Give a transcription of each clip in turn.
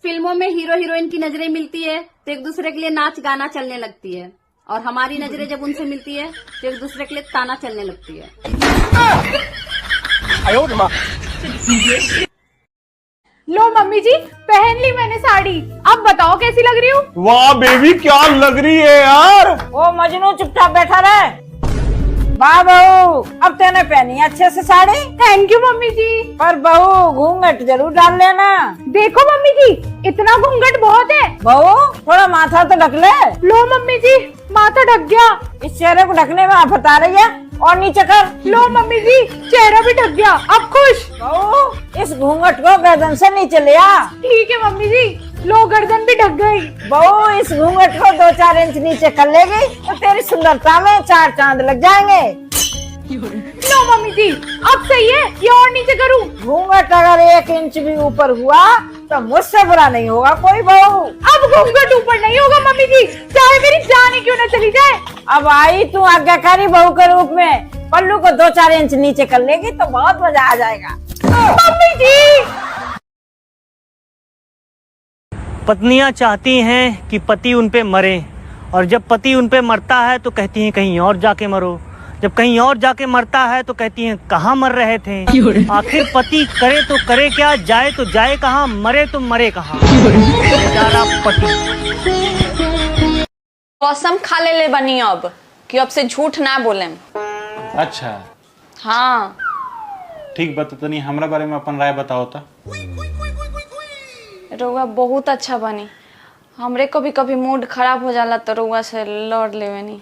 फिल्मों में hero heroine की नजरें मिलती है तो एक दूसरे के लिए नाच गाना चलने लगती है, और हमारी नजरें जब उनसे मिलती है तो एक दूसरे के लिए ताना चलने लगती है। लो मम्मी जी, पहन ली मैंने साड़ी, अब बताओ कैसी लग रही हूँ? वाह बेबी, क्या लग रही है यार। ओ मजनू, चुपचाप बैठा रहे। वाह बहू, अब तेने पहनी अच्छे से साड़ी। थैंक यू मम्मी जी। पर बहू घूंघट जरूर डाल लेना। देखो मम्मी जी, इतना घूंघट बहुत है। बहू थोड़ा माथा तो ढक ले। लो मम्मी जी, माथा ढक गया। इस चेहरे को ढकने में आफत आ रही है, और नीचे कर। लो मम्मी जी, चेहरा भी ढक गया, अब खुश। बहू इस घूंघट को गर्दन से नीचे ले आ। ठीक है मम्मी जी, लो गर्दन भी ढक गई। बहू इस घूंघट को 2-4 इंच नीचे कर लेगी तो तेरी सुंदरता में 4 चांद लग जाएंगे। लो मम्मी जी, अब सही है, ये और नीचे करूँ? घूंघट अगर 1 इंच भी ऊपर हुआ तो मुझसे बुरा नहीं होगा कोई बहू। अब घूंघट ऊपर नहीं होगा मम्मी जी, चाहे मेरी जान ही क्यों न चली जाए। अब आई तू आज्ञाकारी बहू के रूप में, पल्लू को 2-4 इंच नीचे कर लेगी तो बहुत मजा आ जाएगा। मम्मी जी, पत्नियां चाहती हैं कि पति उन पे मरे, और जब पति उन पे मरता है तो कहती हैं कहीं और जाके मरो, जब कहीं और जाके मरता है तो कहती हैं कहाँ मर रहे थे। आखिर पति करे तो करे क्या, जाए तो जाए कहाँ, मरे तो मरे कहाँ। बेचारा पति। कसम खा ले बनी अब कि अब से झूठ ना बोले। अच्छा हाँ ठीक बता, तनी हमरा बारे में अपन राय बताओ तो। रउआ बहुत अच्छा बनी। हमरे कभी कभी मूड खराब हो जाला तो रउआ से लड़ लेवेनी।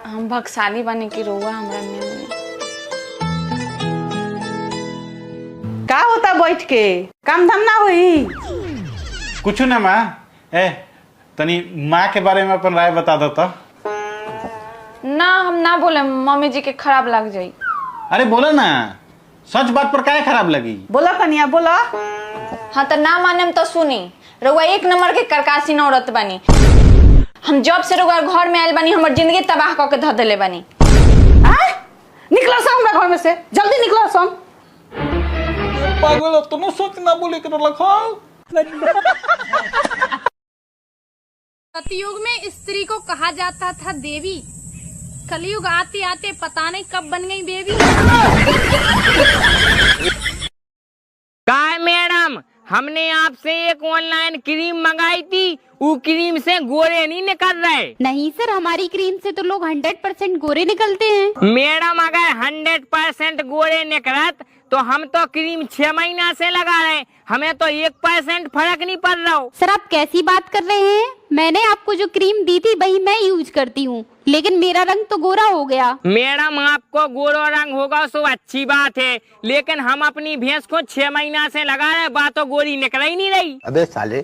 हम भगशाली बनी कि रउआ हमरा में। क्या होता बैठ के, काम धाम ना हुई? कुछ ना माँ, तनी माँ के बारे में अपन राय बता दो तो। ना हम ना बोले, मम्मी जी के खराब लग जाई। अरे बोला ना, सच बात पर काहे खराब लगी। बोला कन्या बोला। हाँ तो ना माने तो सुनी, रउआ 1 नंबर के करकासीन औरत बनी। हम जब से रउआ घर में आयल बनी हमर जिंदगी तबाह करके धऽ देले बनी। निकला सा हमरा घर में से, जल्दी निकला सा। पागल, तुम सोच ना बोले के रखा। सतयुग में स्त्री को कहा जाता था देवी, कलयुग आते आते पता नहीं कब बन गई बेबी। काय मैडम, हमने आपसे एक ऑनलाइन क्रीम मंगाई थी, वो क्रीम से गोरे नहीं निकल रहे। नहीं सर, हमारी क्रीम से तो लोग 100% गोरे निकलते हैं। मैडम अगर 100% गोरे निकलत तो हम तो क्रीम 6 महीना से लगा रहे, हमें तो 1% फर्क नहीं पड़ रहा। सर आप कैसी बात कर रहे हैं? मैंने आपको जो क्रीम दी थी वही मैं यूज करती हूँ, लेकिन मेरा रंग तो गोरा हो गया। मैडम आपको गोरा रंग होगा सो अच्छी बात है, लेकिन हम अपनी भैंस को 6 महीना से लगा रहे, बात तो गोरी निकल ही नहीं रही। अबे साले।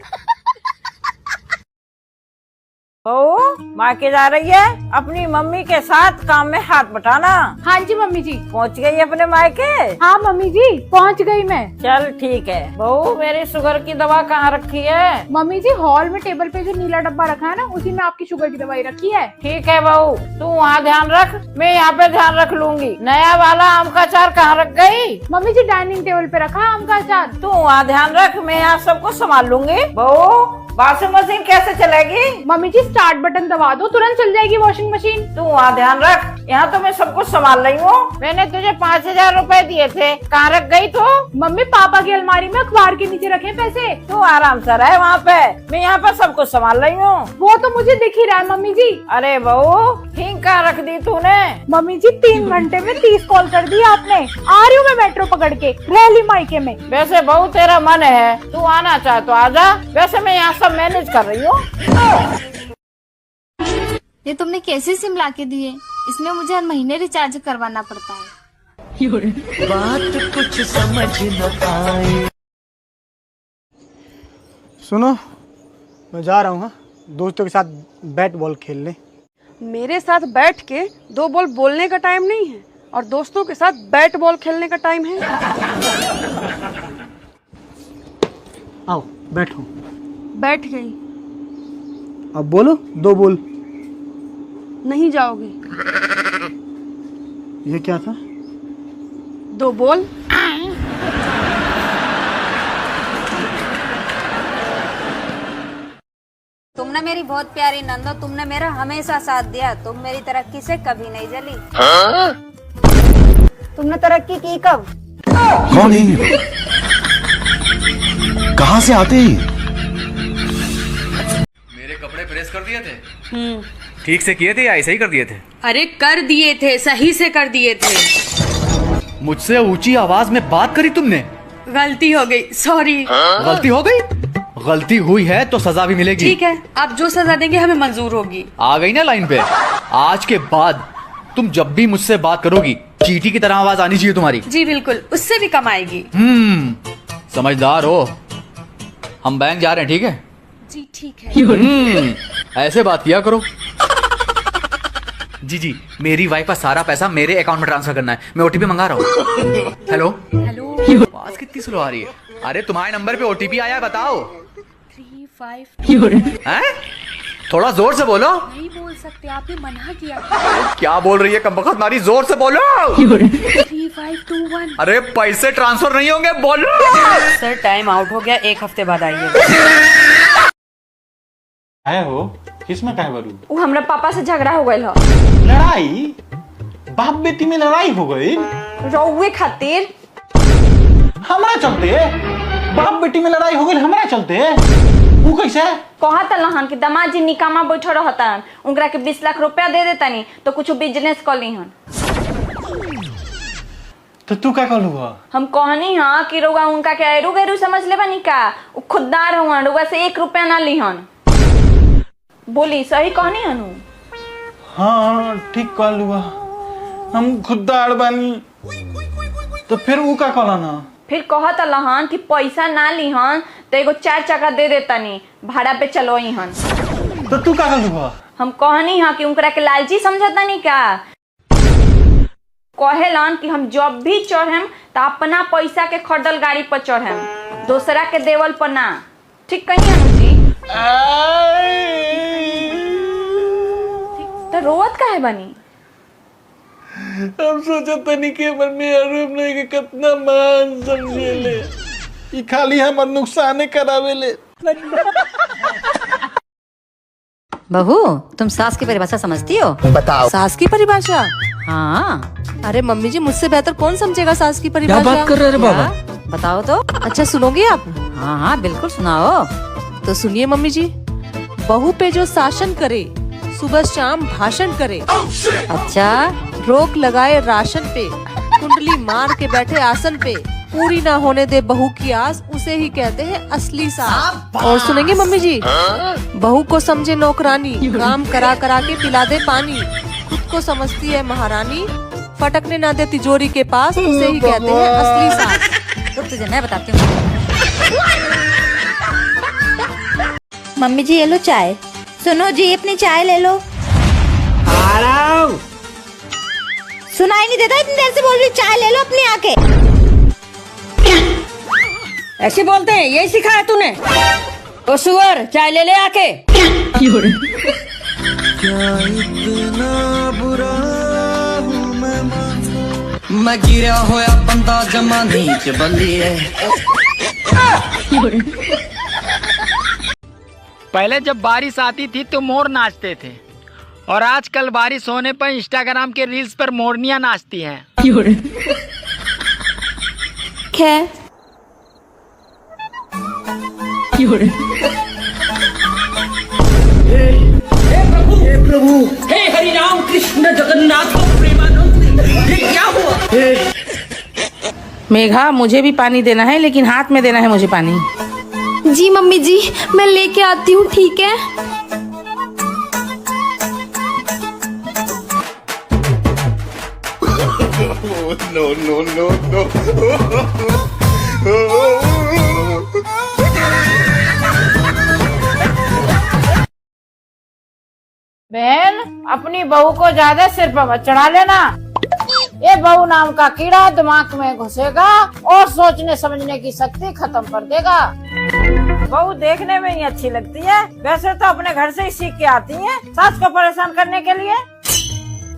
बहू माँ के जा रही है, अपनी मम्मी के साथ काम में हाथ बटाना। हाँ जी मम्मी जी। पहुँच गई अपने मायके? हाँ मम्मी जी, पहुँच गई मैं। चल ठीक है। बहू मेरी शुगर की दवा कहाँ रखी है? मम्मी जी हॉल में टेबल पे जो नीला डब्बा रखा है ना, उसी में आपकी शुगर की दवाई रखी है। ठीक है बहू, तू वहाँ ध्यान रख, मैं यहाँ पे ध्यान रख लूंगी। नया वाला आम का अचार कहाँ रख गई? मम्मी जी डाइनिंग टेबल पे रखा है आम का अचार। तू वहाँ ध्यान रख, मैं यहाँ सबको संभाल लूंगी। बहू वॉशिंग मशीन कैसे चलेगी? मम्मी जी स्टार्ट बटन दबा दो, तुरंत चल जाएगी वॉशिंग मशीन। तू वहाँ ध्यान रख, यहाँ तो मैं सब कुछ संभाल रही हूँ। मैंने तुझे 5000 रुपए दिए थे, कहाँ रख गई तू? मम्मी पापा की अलमारी में अखबार के नीचे रखे पैसे। तू आराम से रहे वहाँ पे, मैं यहाँ पर सब कुछ संभाल रही हूँ। वो तो मुझे दिख ही रहा है मम्मी जी। अरे बहू हिंग कहाँ रख दी तूने? मम्मी जी 3 घंटे में 30 कॉल कर दी आपने। आ रही हूँ मैं मेट्रो पकड़ के, रैली मायके में। वैसे बहू तेरा मन है, तू आना चाहे तो आजा, वैसे मैं यहाँ सब मैनेज कर रही हूँ। ये तुमने कैसे सिम ला के दिए? इसमें मुझे हर महीने रिचार्ज करवाना पड़ता है। बात कुछ समझ न आए। सुनो, मैं जा रहा हूँ हाँ, दोस्तों के साथ बैट बॉल खेलने। मेरे साथ बैठ के 2 बॉल बोलने का टाइम नहीं है, और दोस्तों के साथ बैट बॉल खेलने का टाइम है। आओ बैठो। बैठ गई। अब बोलो 2 बोल। नहीं जाओगे? ये क्या था? 2 बोल। ना मेरी बहुत प्यारी नंदो, तुमने मेरा हमेशा साथ दिया, तुम मेरी तरक्की से कभी नहीं जली। तुमने तरक्की की कब? कौन है ये? कहाँ से आते हैं? मेरे कपड़े प्रेस कर दिए थे? ठीक से किए थे या ऐसे ही कर दिए थे? अरे कर दिए थे, सही से कर दिए थे। मुझसे ऊंची आवाज में बात करी तुमने? गलती हो गई, सॉरी। गलती हो गई? गलती हुई है तो सजा भी मिलेगी। ठीक है, आप जो सजा देंगे हमें मंजूर होगी। आ गई ना लाइन पे? आज के बाद तुम जब भी मुझसे बात करोगी चींटी की तरह आवाज आनी चाहिए तुम्हारी। जी बिल्कुल, उससे भी कम आएगी। समझदार हो। हम बैंक जा रहे हैं, ठीक है? जी ठीक है। ऐसे बात किया करो। जी मेरी वाइफ का सारा पैसा मेरे अकाउंट में ट्रांसफर करना है, मैं ओटीपी मंगा रहा हूँ। हेलो आवाज कितनी स्लो आ रही है? अरे तुम्हारे नंबर पे ओटीपी आया, बताओ। 35 हैं? थोड़ा जोर से बोलो। नहीं बोल सकते, आपने मना किया। क्या बोल रही है कमबख्त नारी? जोर से बोलो। 3521। अरे पैसे ट्रांसफर नहीं होंगे, बोलो। सर टाइम आउट हो गया, 1 हफ्ते बाद आइए। है हो किसमें कहे बरू? वो हमरा पापा से झगड़ा हो गई हो। लड़ाई? बाप बेटी में लड़ाई हो गई? रउए खातिर? हमारा चलते? बाप बेटी में लड़ाई हो गई हमारा चलते? वो कैसे? कहत लहन कि दामाद जी निकामा बैठो रहतन, उनकरा के 20 लाख रुपया दे देतानी तो कुछ बिजनेस कर लीहन। तो तू क्या कलू? हम कहनी हाँ कि रउआ उनका के एरू गैरू समझ ले बनी का, उ खुददार हुआ, रउआ से 1 रुपया ना लीहन। बोली सही कहनी हनु? हाँ ठीक कलू, हम खुददार बानी। तो फिर वो क्या कहला ना? फिर कहत लहन कि पैसा ना लीहन तो एगो 4 चक्का दे देतानी, भाड़ा पे चलो हन। तो तू क्या कलू? हम कहनी हाँ कि उनकरा के लालची समझतानी का, कहेलन कि हम जब भी चढ़ेम तो अपना पैसा के खरीदल गाड़ी पर चढ़ेम, दूसरा के देवल पर ना। ठीक कही हनु जी? तो रोवत काहे बनी? हम सोचा तनी के मन में आरोप नहीं के कितना मान समझे ले, ये खाली हमार नुकसाने करावे ले। बहू तुम सास की परिभाषा समझती हो? बताओ। सास की परिभाषा? हाँ। अरे मम्मी जी, मुझसे बेहतर कौन समझेगा सास की परिभाषा? क्या बात कर रहे हैं बाबा? बताओ तो। अच्छा सुनोगे आप? हाँ हाँ बिल्कुल सुनाओ। तो सुनिए मम्मी जी, बहू पे जो शासन करे, सुबह शाम भाषण करे, अच्छा रोक लगाए राशन पे, कुंडली मार के बैठे आसन पे, पूरी ना होने दे बहू की आस, उसे ही कहते हैं असली सास। और सुनेंगे मम्मी जी, बहू को समझे नौकरानी, काम करा करा के पिला दे पानी, खुद को समझती है महारानी, फटकने ना दे तिजोरी के पास, उसे ही कहते हैं असली सास। तो तुझे मैं बताती हूँ। मम्मी जी ये लो चाय। सुनो जी अपनी चाय ले लो। सुनाई नहीं देता, इतनी देर से बोल रही चाय ले लो अपनी आके। ऐसे बोलते हैं, यही सिखाया तूने? ओ सुअर, चाय ले ले आके। मैं गिरा होया बंदा जमा नीच बल्ली है। पहले जब बारिश आती थी तो मोर नाचते थे, और आजकल बारिश होने पर इंस्टाग्राम के रील्स पर मोरनियां नाचती हैं। खैर हे प्रभु, हे हरि राम कृष्ण जगन्नाथ प्रेमानंद, ये क्या हुआ? मेघा, मुझे भी पानी देना है, लेकिन हाथ में देना है मुझे पानी। जी मम्मी जी, मैं लेके आती हूँ, ठीक है? No no no no. बहन, अपनी बहू को ज्यादा सिर पर मत चढ़ा लेना। ये बहू नाम का कीड़ा दिमाग में घुसेगा और सोचने समझने की शक्ति खत्म कर देगा। बहू देखने में ही अच्छी लगती है, वैसे तो अपने घर से ही सीख के आती है सास को परेशान करने के लिए।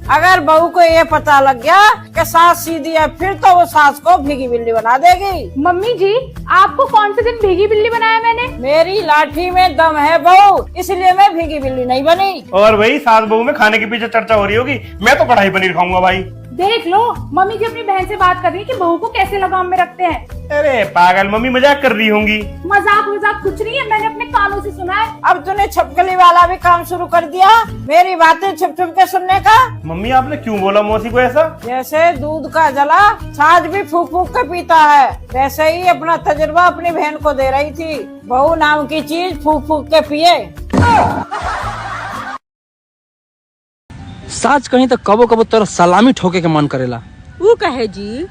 अगर बहू को ये पता लग गया कि सास सीधी है, फिर तो वो सास को भीगी बिल्ली बना देगी। मम्मी जी, आपको कौन से दिन भीगी बिल्ली बनाया मैंने? मेरी लाठी में दम है बहू, इसलिए मैं भीगी बिल्ली नहीं बनी। और भाई सास बहू में खाने के पीछे चर्चा हो रही होगी। मैं तो कढ़ाई पनीर खाऊंगा भाई। देख लो, मम्मी जी अपनी बहन से बात कर रही है कि बहू को कैसे लगाम में रखते हैं। अरे पागल, मम्मी मजाक कर रही होंगी। मजाक कुछ नहीं है, मैंने अपने कानों से सुना है। अब तूने छपकली वाला भी काम शुरू कर दिया, मेरी बातें छुप छुप के सुनने का। मम्मी आपने क्यों बोला मौसी को ऐसा? जैसे दूध का जला छाछ भी फूक फूक के पीता है, वैसे ही अपना तजुर्बा अपनी बहन को दे रही थी। बहू नाम की चीज फूक फूक के पिए। साच कहीं तो कबो कबो तोरा सलामी ठोके के मन करेला। वो कहे जी,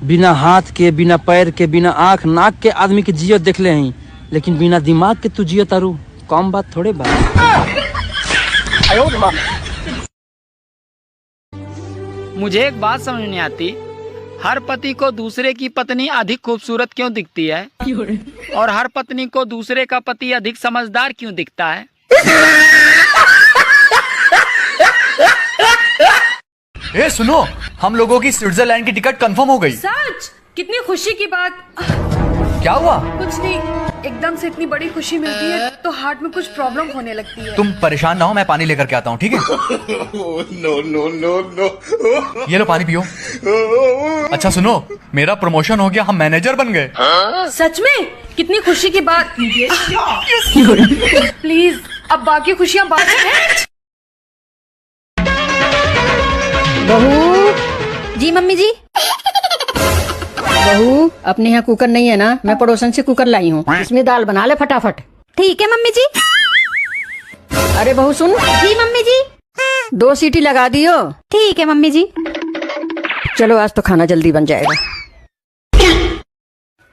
बिना हाथ के, बिना पैर के, बिना आँख नाक के आदमी के जियो देख ले हैं, लेकिन बिना दिमाग के तू जियो तारू। कम बात थोड़े बात। मुझे एक बात समझ नहीं आती, हर पति को दूसरे की पत्नी अधिक खूबसूरत क्यों दिखती है और हर पत्नी को दूसरे का पति अधिक समझदार क्यों दिखता है? ए सुनो, हम लोगों की स्विट्जरलैंड की टिकट कंफर्म हो गई। सच? कितनी खुशी की बात। क्या हुआ? कुछ नहीं, एकदम से इतनी बड़ी खुशी मिलती है तो हार्ट में कुछ प्रॉब्लम होने लगती है। तुम परेशान ना हो, मैं पानी लेकर के आता हूँ, ठीक है? No no no no. ये लो पानी पियो। अच्छा सुनो, मेरा प्रमोशन हो गया, हम मैनेजर बन गए। सच में? कितनी खुशी की बात। प्लीज अब बाकी खुशियाँ बाद में। बहू जी। मम्मी जी। बहू, अपने यहाँ कुकर नहीं है ना? मैं पड़ोसन से कुकर लाई हूँ, इसमें दाल बना ले फटाफट। ठीक है मम्मी जी। अरे बहू सुन। जी मम्मी जी। 2 सीटी लगा दियो। ठीक है मम्मी जी। चलो आज तो खाना जल्दी बन जाएगा।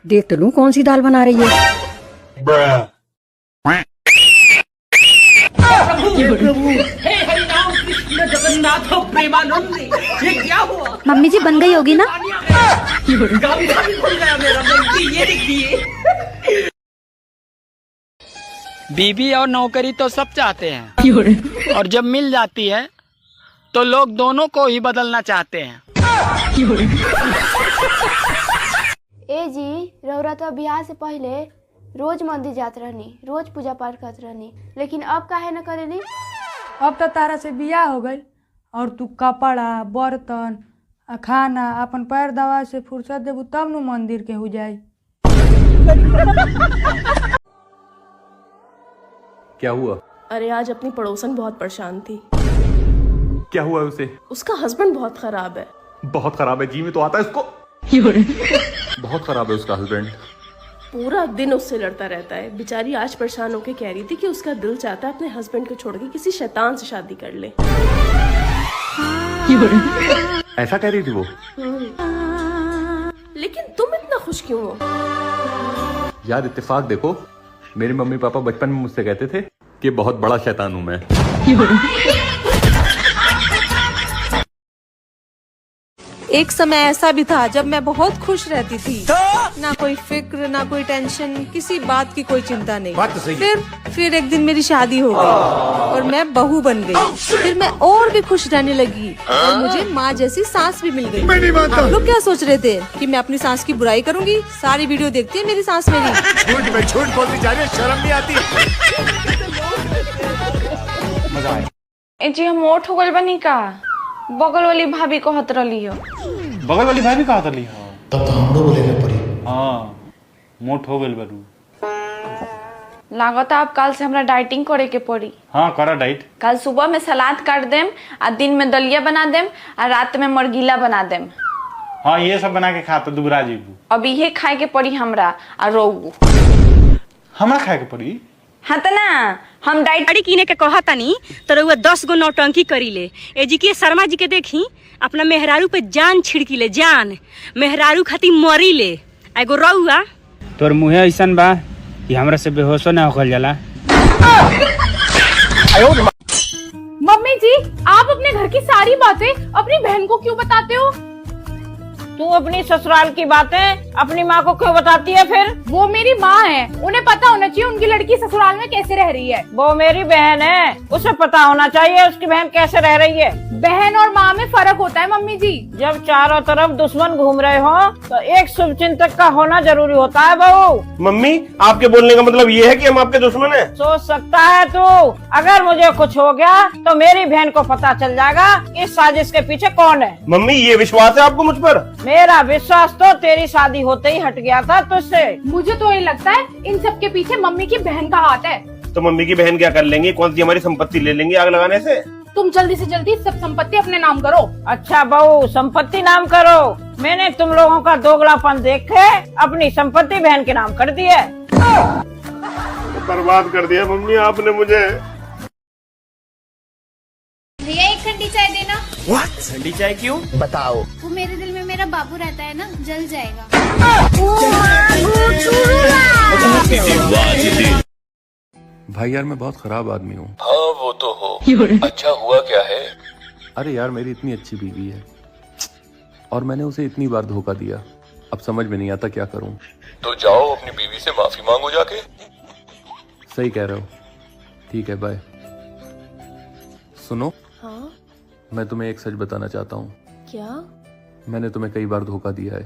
देख तो लूं कौन सी दाल बना रही है। ये क्या हुआ? मम्मी जी बन गई होगी ना? बीवी और नौकरी तो सब चाहते हैं, और जब मिल जाती है तो लोग दोनों को ही बदलना चाहते हैं। ए जी, रौरा तो ब्याह से पहले रोज मंदिर जात रहनी, रोज पूजा पाठ करत रहनी, लेकिन अब काहे न करेनी? अब तो तारा से बियाह हो गई और तू कपड़ा, बर्तन, खाना अपन पैर दवा से फुर्सत देबू तब नु मंदिर के हो जाई। क्या हुआ? अरे आज अपनी पड़ोसन बहुत परेशान थी। क्या हुआ उसे? उसका हस्बैंड बहुत खराब है। बहुत खराब है, जी में तो आता है इसको। बहुत खराब है उसका हस्बैंड। पूरा दिन उससे लड़ता रहता है। बेचारी आज परेशान होकर कह रही थी कि उसका दिल चाहता है अपने हस्बैंड को छोड़ के किसी शैतान से शादी कर ले। ऐसा कह रही थी वो। लेकिन तुम इतना खुश क्यों हो? यार इत्तेफाक देखो, मेरे मम्मी पापा बचपन में मुझसे कहते थे कि बहुत बड़ा शैतान हूं मैं। एक समय ऐसा भी था जब मैं बहुत खुश रहती थी, ना कोई फिक्र, ना कोई टेंशन, किसी बात की कोई चिंता नहीं। बात तो सही। फिर एक दिन मेरी शादी हो गई और मैं बहू बन गई। फिर मैं और भी खुश रहने लगी और मुझे माँ जैसी सास भी मिल गई। आप लोग क्या सोच रहे थे कि मैं अपनी सास की बुराई करूंगी? सारी वीडियो देखती है मेरी सास मेरी। झूठ बोलती जा रही है, शर्म नहीं आती। मजा आया। जी हम मोट हो गल बनी का, बगल वाली भाभी को हत रही हो। बगल वाली भाभी कहा था ली? तब तो हम लोग बोले ना पड़ी। हाँ, मोट हो गई बनू। लागत आप कल से हमरा डाइटिंग करे के पड़ी। हाँ करा डाइट। कल सुबह में सलाद काट देम, आ दिन में दलिया बना देम, आ रात में मरगिला बना देम। हाँ ये सब बना के खाता दुबरा जीबू। अब ये खाए के पड़ी हमरा आ रोगू। हमरा खाए के पड़ी? हाँ त ना, हम डाइट गाड़ी किने के कहा तनी तो रउआ 10 गो नौटंकी करी ले। ए जी के शर्मा जी के देखी अपना मेहरारू पे जान छिड़की ले, जान मेहरारू खाती मरी ले। एगो रउआ तोर मुँहे ऐसन बा कि हमरा से बेहोशो ना होखल जाला। मम्मी जी, आप अपने घर की सारी बातें अपनी बहन को क्यों बताते हो? तू अपनी ससुराल की बातें अपनी माँ को क्यों बताती है फिर? वो मेरी माँ है, उन्हें पता होना चाहिए उनकी लड़की ससुराल में कैसे रह रही है। वो मेरी बहन है, उसे पता होना चाहिए उसकी बहन कैसे रह रही है। बहन और माँ में फर्क होता है मम्मी जी। जब चारों तरफ दुश्मन घूम रहे हो तो एक शुभचिंतक का होना जरूरी होता है बहू। मम्मी आपके बोलने का मतलब ये है कि हम आपके दुश्मन हैं? सोच सकता है तू, अगर मुझे कुछ हो गया तो मेरी बहन को पता चल जाएगा इस साजिश के पीछे कौन है। मम्मी ये विश्वास है आपको मुझ पर? मेरा विश्वास तो तेरी शादी होते ही हट गया था तुझसे। मुझे तो ये लगता है इन सब के पीछे मम्मी की बहन का हाथ है। तो मम्मी की बहन क्या कर लेंगी? कौन सी हमारी संपत्ति ले लेंगी आग लगाने से? तुम जल्दी से जल्दी सब संपत्ति अपने नाम करो। अच्छा बहू, संपत्ति नाम करो? मैंने तुम लोगों का दोगलापन देख के अपनी संपत्ति बहन के नाम कर दी है। बर्बाद कर दिया मम्मी आपने मुझे। भैया एक ठंडी चाय देना। What? ठंडी चाय क्यों? बताओ। वो मेरे दिल में मेरा बाबू रहता है ना, जल जाएगा। भाई यार मैं बहुत खराब आदमी हूँ। हाँ वो तो हो। अच्छा हुआ क्या है? अरे यार मेरी इतनी अच्छी बीवी है और मैंने उसे इतनी बार धोखा दिया, अब समझ में नहीं आता क्या करूँ। तो जाओ अपनी बीवी से माफी मांगो जाके। सही कह रहे हो। ठीक है बाय। सुनो। हाँ मैं तुम्हें एक सच बताना चाहता हूँ। क्या? मैंने तुम्हें कई बार धोखा दिया है,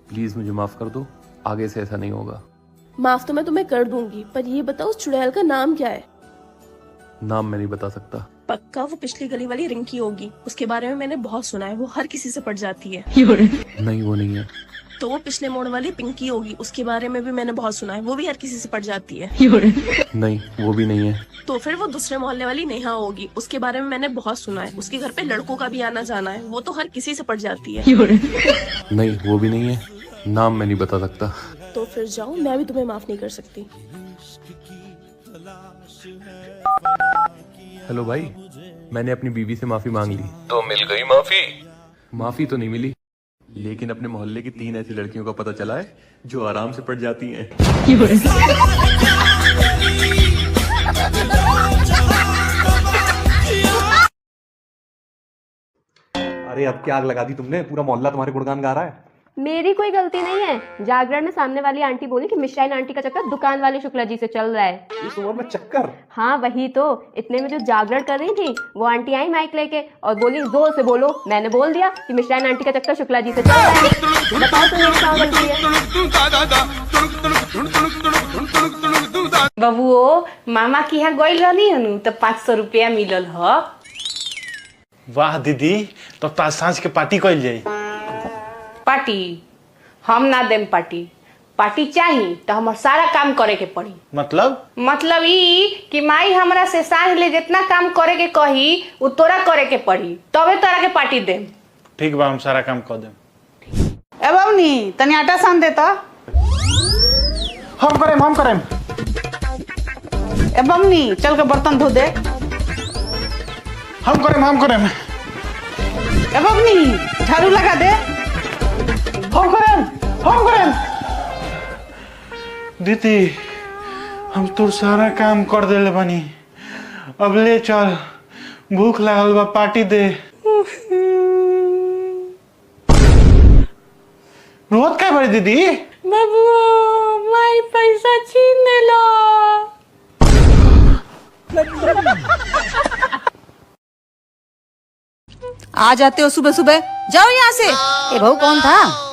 प्लीज मुझे माफ कर दो, आगे से ऐसा नहीं होगा। माफ तो मैं तुम्हें कर दूंगी, पर ये बताओ उस चुड़ैल का नाम क्या है? नाम मैं नहीं बता सकता। पक्का वो पिछली गली वाली रिंकी होगी, उसके बारे में मैंने बहुत सुना है, वो हर किसी से पट जाती है। नहीं वो नहीं है। तो वो पिछले मोड़ वाली पिंकी होगी, उसके बारे में भी मैंने बहुत सुना है, वो भी हर किसी से पट जाती है। नहीं वो भी नहीं है। तो फिर वो दूसरे मोहल्ले वाली नेहा होगी, उसके बारे में मैंने बहुत सुना है, उसके घर पे लड़कों का भी आना जाना है, वो तो हर किसी से पट जाती है। नहीं वो भी नहीं है। नाम मैं नहीं बता सकता। तो फिर जाओ, मैं भी तुम्हें माफ नहीं कर सकती। हेलो भाई, मैंने अपनी बीवी से माफी मांग ली। तो मिल गई माफी? माफी तो नहीं मिली, लेकिन अपने मोहल्ले की 3 ऐसी लड़कियों का पता चला है जो आराम से पट जाती हैं। अरे अब क्या आग लगा दी तुमने, पूरा मोहल्ला तुम्हारे गुणगान गा रहा है। मेरी कोई गलती नहीं है। जागरण में सामने वाली आंटी बोली कि मिश्राइन आंटी का चक्कर दुकान वाले शुक्ला जी से चल रहा है। इस उम्र में चक्कर? हाँ वही तो। इतने में जो जागरण कर रही थी वो आंटी आई माइक लेके और बोली जोर से बोलो। मैंने बोल दिया कि मिश्राइन आंटी का चक्कर शुक्ला जी से चल रहा है। बताओ तो मेरी क्या गलती है? बबुओ मामा की यहाँ गई रहनी हनु तो 500 रुपया मिलल ह। वाह दीदी, तो आज सांझ के पार्टी कइल जाई। पार्टी हम ना देम। पार्टी चाहिए तो हमार सारा काम करे के पड़ी। मतलब ई कि माई हमरा से सांझ ले जितना काम करे के कही वो तोरा करे के पड़ी, तबे तोरा के पार्टी देम। ठीक बा, हम सारा काम कर देम। ए बबनी तनी आटा सान देता। हम करेम। ए बबनी चल के बर्तन धो दे। हम करेम। ए बबनी झाड़ू लगा दे। हम करें। दीदी हम तो सारा काम कर देले बानी, अब ले चल, भूख लागल बा, पार्टी दे। रोत क्या बड़ी दीदी? बबुआ माई पैसा छीन लो। आ जाते हो सुबह सुबह, जाओ यहाँ से। ए बहू कौन था?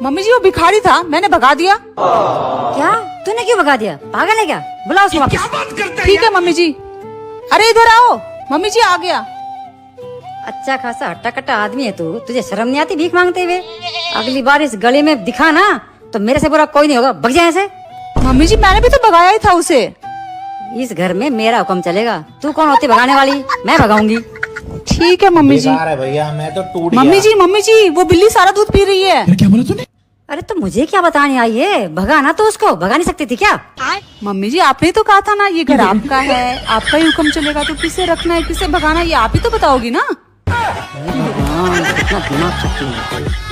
मम्मी जी वो भिखारी था, मैंने भगा दिया। क्या? तूने क्यों भगा दिया? पागल है क्या? बुलाओ उसको वापस। ठीक है मम्मी जी। अरे इधर आओ। मम्मी जी आ गया। अच्छा खासा हट्टा कट्टा आदमी है तू, तुझे शर्म नहीं आती भीख मांगते हुए? अगली बार इस गली में दिखा ना तो मेरे से बुरा कोई नहीं होगा, भग जाए ऐसे। मम्मी जी मैंने भी तो भगाया ही था उसे। इस घर में मेरा हुक्म चलेगा, तू कौन होती भगाने वाली? मैं भगाऊंगी। ठीक है मम्मी जी। भैया मैं तो टूट मम्मी जी वो बिल्ली सारा दूध पी रही है। क्या बोला तूने? अरे तो मुझे क्या बताने आई है? भगाना तो उसको, भगा नहीं सकती थी क्या? मम्मी जी आपने तो कहा था ना ये घर आपका है, आपका ही हुक्म चलेगा, तो किसे रखना है किसे भगाना ये आप ही तो बताओगी ना। कितना दिमाग चलती है।